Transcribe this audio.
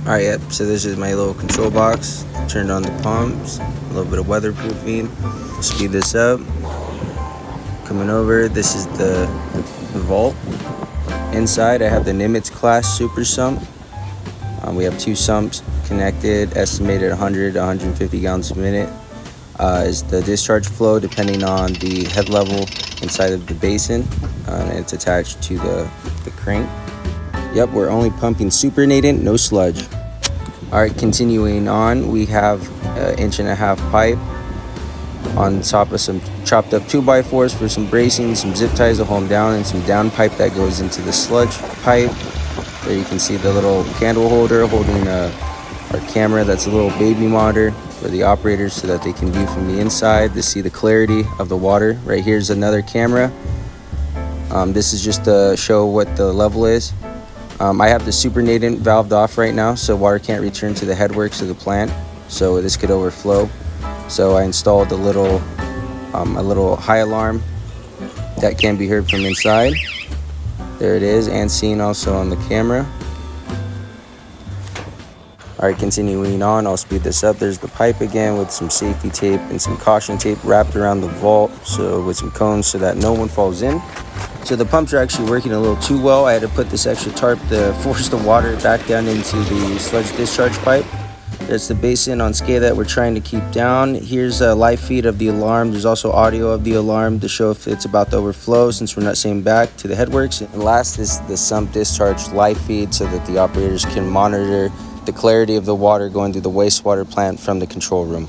Alright, yep, so this is my little control box. Turned on the pumps, a little bit of weatherproofing. Speed this up. Coming over, this is the vault. Inside, I have the Nimitz class super sump. We have 2 sumps connected, estimated 100 to 150 gallons a minute. Is the discharge flow depending on the head level inside of the basin, and it's attached to the crank. Yep, we're only pumping supernatant, no sludge. All right, continuing on, we have an 1.5-inch pipe on top of some chopped up 2x4s for some bracing, some zip ties to hold them down, and some down pipe that goes into the sludge pipe. There you can see the little candle holder holding our camera. That's a little baby monitor for the operators so that they can view from the inside to see the clarity of the water. Right here's another camera. This is just to show what the level is. I have the supernatant valved off right now, so water can't return to the headworks of the plant, so this could overflow. So I installed a little high alarm that can be heard from inside. There it is, and seen also on the camera. All right, continuing on, I'll speed this up. There's the pipe again with some safety tape and some caution tape wrapped around the vault, so with some cones so that no one falls in. So the pumps are actually working a little too well. I had to put this extra tarp to force the water back down into the sludge discharge pipe. That's the basin on scale that we're trying to keep down. Here's a live feed of the alarm. There's also audio of the alarm to show if it's about to overflow, since we're not sending back to the headworks. And last is the sump discharge live feed so that the operators can monitor the clarity of the water going through the wastewater plant from the control room.